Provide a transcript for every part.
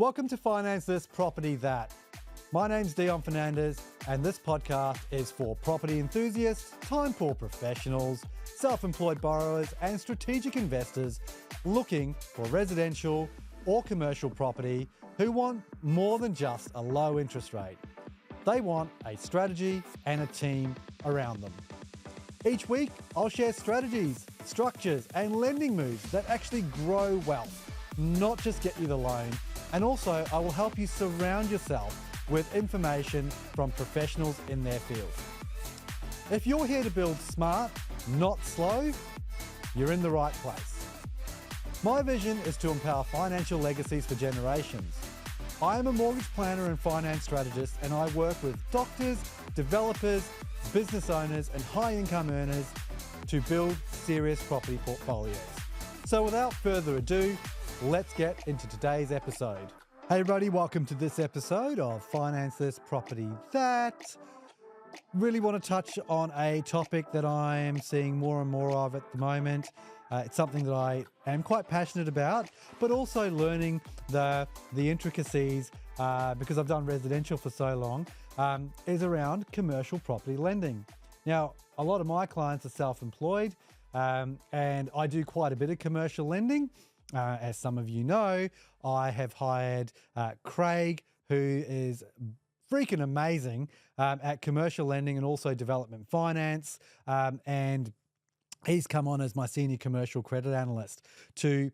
Welcome to Finance This, Property That. My name's Dion Fernandez, and this podcast is for property enthusiasts, time-poor professionals, self-employed borrowers, and strategic investors looking for residential or commercial property who want more than just a low interest rate. They want a strategy and a team around them. Each week, I'll share strategies, structures, and lending moves that actually grow wealth, not just get you the loan. And also, I will help you surround yourself with information from professionals in their field. If you're here to build smart, not slow, you're in the right place. My vision is to empower financial legacies for generations. I am a mortgage planner and finance strategist, and I work with doctors, developers, business owners, and high-income earners to build serious property portfolios. So without further ado, let's get into today's episode. Hey everybody, welcome to this episode of Finance This, Property That. Really want to touch on a topic that I am seeing more and more of at the moment. It's something that I am quite passionate about, but also learning the intricacies, because I've done residential for so long, is around commercial property lending. Now, a lot of my clients are self-employed, and I do quite a bit of commercial lending. As some of you know, I have hired Craig, who is freaking amazing at commercial lending and also development finance. And he's come on as my senior commercial credit analyst to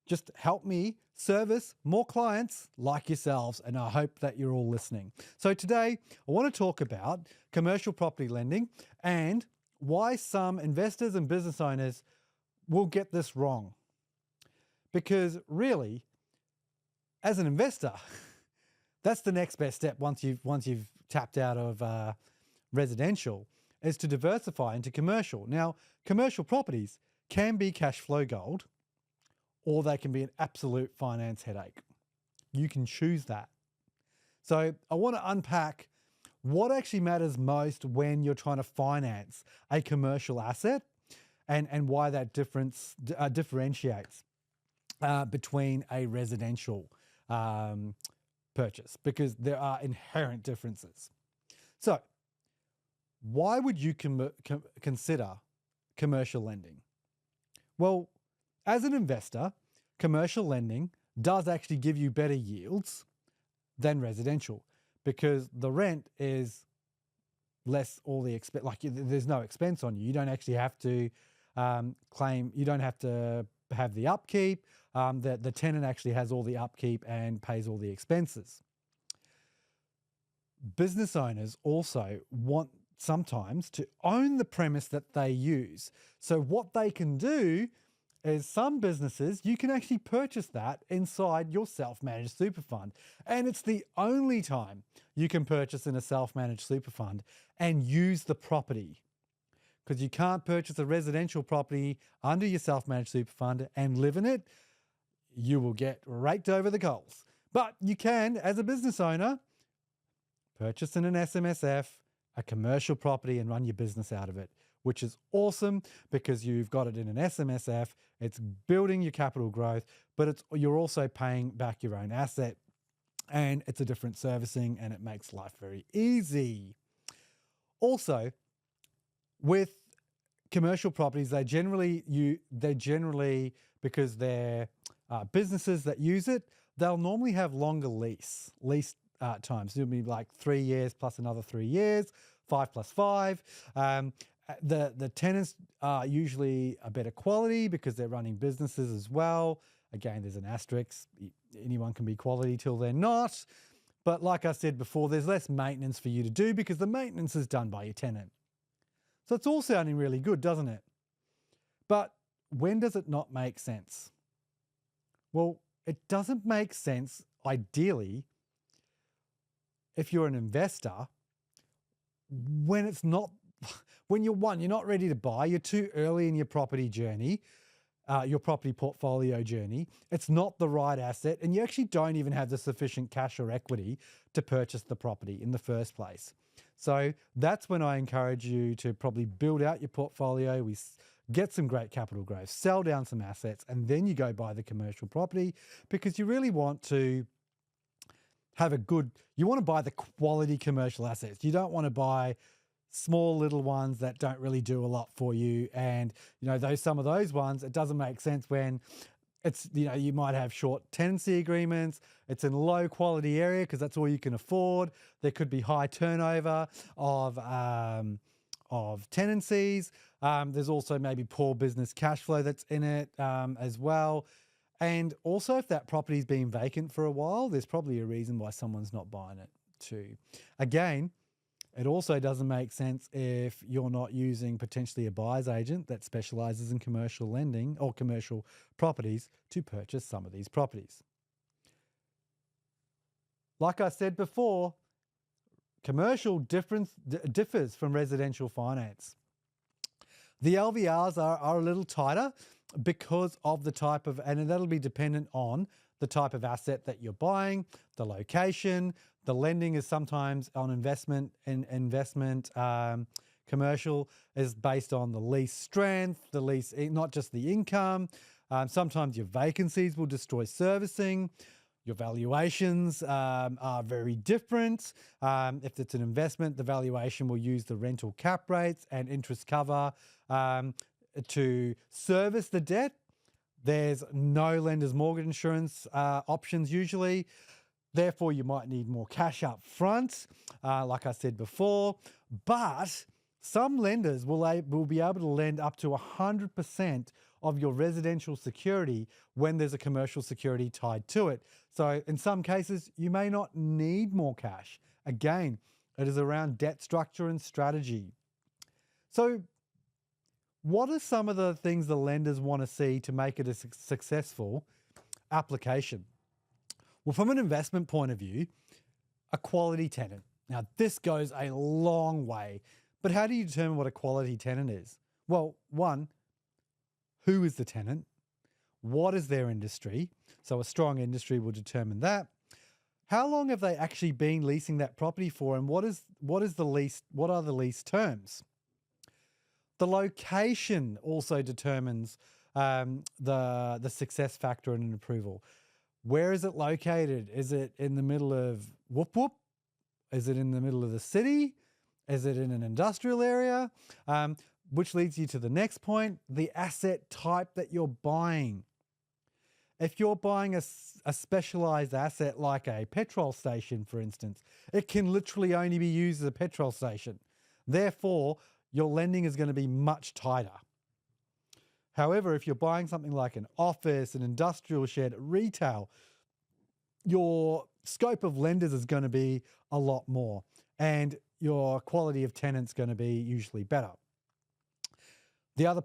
just help me service more clients like yourselves. And I hope that you're all listening. So today I want to talk about commercial property lending and why some investors and business owners will get this wrong. Because really, as an investor, that's the next best step once you've tapped out of residential, is to diversify into commercial. Now, commercial properties can be cash flow gold, or they can be an absolute finance headache. You can choose that. So I want to unpack what actually matters most when you're trying to finance a commercial asset and why that differentiates between a residential purchase, because there are inherent differences. So why would you consider commercial lending? Well, as an investor, commercial lending does actually give you better yields than residential, because the rent is less all the expense. Like, there's no expense on you. You don't actually have to claim, you don't have to have the upkeep. The tenant actually has all the upkeep and pays all the expenses. Business owners also want sometimes to own the premise that they use. So what they can do is, some businesses, you can actually purchase that inside your self-managed super fund. And it's the only time you can purchase in a self-managed super fund and use the property. Because you can't purchase a residential property under your self-managed super fund and live in it. You will get raked over the coals. But you can, as a business owner, purchase in an SMSF, a commercial property, and run your business out of it, which is awesome because you've got it in an SMSF. It's building your capital growth, but you're also paying back your own asset, and it's a different servicing, and it makes life very easy. Also, with commercial properties, they generally, because they're businesses that use it, they'll normally have longer lease times. It'll be like 3 years plus another 3 years, 5 plus 5. The tenants are usually a better quality because they're running businesses as well. Again, there's an asterisk. Anyone can be quality till they're not. But like I said before, there's less maintenance for you to do because the maintenance is done by your tenant. So it's all sounding really good, doesn't it? But when does it not make sense? Well, it doesn't make sense, ideally, if you're an investor, when you're not ready to buy, you're too early in your property journey, your property portfolio journey. It's not the right asset, and you actually don't even have the sufficient cash or equity to purchase the property in the first place. So that's when I encourage you to probably build out your portfolio. We get some great capital growth, sell down some assets, and then you go buy the commercial property, because you really want to you want to buy the quality commercial assets. You don't want to buy small little ones that don't really do a lot for you. And, some of those ones, it doesn't make sense when it's, you might have short tenancy agreements. It's in a low quality area because that's all you can afford. There could be high turnover of tenancies. There's also maybe poor business cash flow that's in it as well. And also, if that property's been vacant for a while, there's probably a reason why someone's not buying it too. Again, it also doesn't make sense if you're not using potentially a buyer's agent that specialises in commercial lending or commercial properties to purchase some of these properties. Like I said before, commercial differs from residential finance. The LVRs are a little tighter because of the type of, and that'll be dependent on the type of asset that you're buying, the location. The lending is sometimes on investment. Commercial is based on the lease strength, the lease, not just the income. Sometimes your vacancies will destroy servicing. Your valuations are very different. If it's an investment, the valuation will use the rental cap rates and interest cover to service the debt. There's no lender's mortgage insurance options usually. Therefore, you might need more cash up front, like I said before. But some lenders will be able to lend up to 100% of your residential security when there's a commercial security tied to it. So in some cases, you may not need more cash. Again, it is around debt structure and strategy. So what are some of the things the lenders want to see to make it a successful application? Well, from an investment point of view, a quality tenant. Now, this goes a long way, but how do you determine what a quality tenant is? Well, one, who is the tenant? What is their industry? So a strong industry will determine that. How long have they actually been leasing that property for, and what are the lease terms? The location also determines the success factor in an approval. Where is it located? Is it in the middle of Whoop Whoop? Is it in the middle of the city? Is it in an industrial area? Which leads you to the next point, the asset type that you're buying. If you're buying a specialised asset like a petrol station, for instance, it can literally only be used as a petrol station. Therefore, your lending is going to be much tighter. However, if you're buying something like an office, an industrial shed, retail, your scope of lenders is going to be a lot more, and your quality of tenant's going to be usually better. The other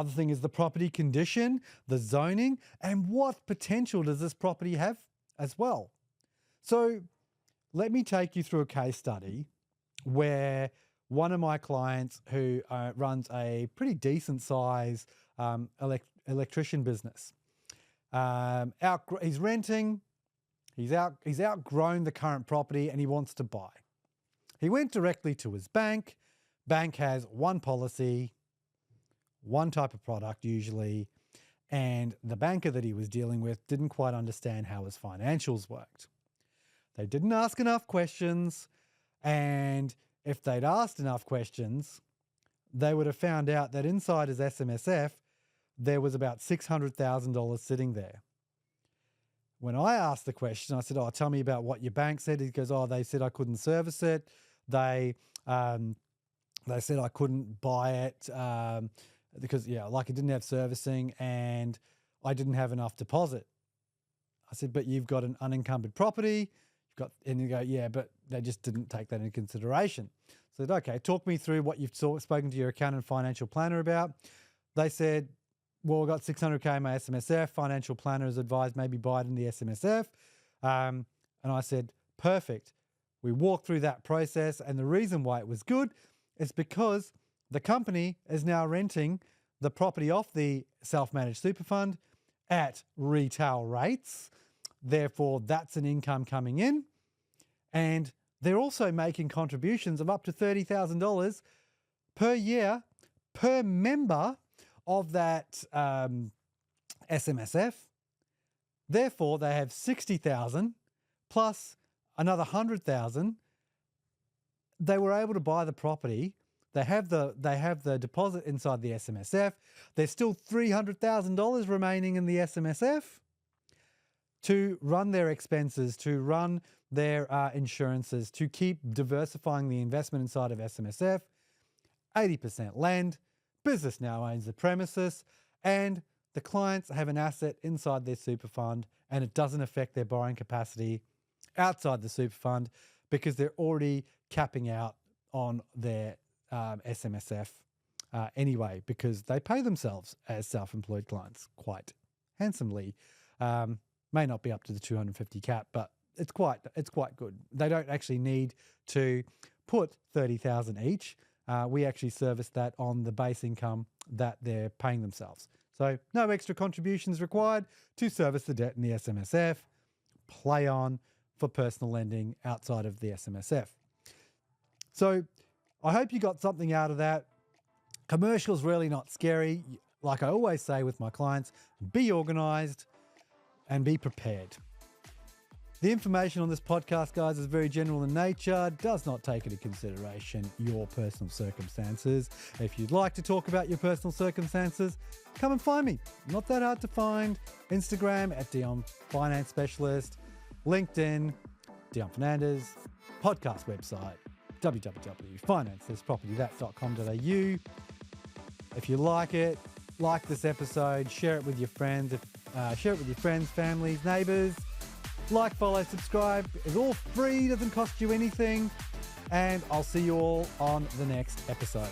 thing is the property condition, the zoning, and what potential does this property have as well. So let me take you through a case study where one of my clients who runs a pretty decent size electrician business. He's renting, he's outgrown the current property and he wants to buy. He went directly to his bank. Bank has one policy, one type of product usually, and the banker that he was dealing with didn't quite understand how his financials worked. They didn't ask enough questions, and if they'd asked enough questions, they would have found out that inside his SMSF, there was about $600,000 sitting there. When I asked the question, I said, tell me about what your bank said. He goes, they said I couldn't service it. They said I couldn't buy it because, it didn't have servicing and I didn't have enough deposit. I said, but you've got an unencumbered property. And you go, yeah, but they just didn't take that into consideration. I said, okay, talk me through what you've spoken to your accountant and financial planner about. They said, well, we've got $600K in my SMSF. Financial planner has advised maybe buy it in the SMSF. And I said, perfect. We walked through that process. And the reason why it was good is because the company is now renting the property off the self-managed super fund at retail rates. Therefore, that's an income coming in. And they're also making contributions of up to $30,000 per year per member of that SMSF. Therefore, they have $60,000 plus another 100,000. They were able to buy the property. They have the deposit inside the SMSF. There's still $300,000 remaining in the SMSF to run their expenses, to run their insurances, to keep diversifying the investment inside of SMSF. 80% lend. Business now owns the premises, and the clients have an asset inside their super fund, and it doesn't affect their borrowing capacity outside the super fund because they're already capping out on their SMSF anyway, because they pay themselves as self-employed clients quite handsomely. May not be up to the 250 cap, but it's quite good. They don't actually need to put 30,000 each. We actually service that on the base income that they're paying themselves. So no extra contributions required to service the debt in the SMSF. Play on for personal lending outside of the SMSF. So I hope you got something out of that. Commercial's really not scary. Like I always say with my clients, be organised and be prepared. The information on this podcast, guys, is very general in nature, does not take into consideration your personal circumstances. If you'd like to talk about your personal circumstances, come and find me. Not that hard to find. Instagram at Dion Finance Specialist, LinkedIn, Dion Fernandez, podcast website, www.financethispropertythat.com.au. If you like it, like this episode, share it with your friends, families, neighbours. Like, follow, subscribe. It's all free, doesn't cost you anything. And I'll see you all on the next episode.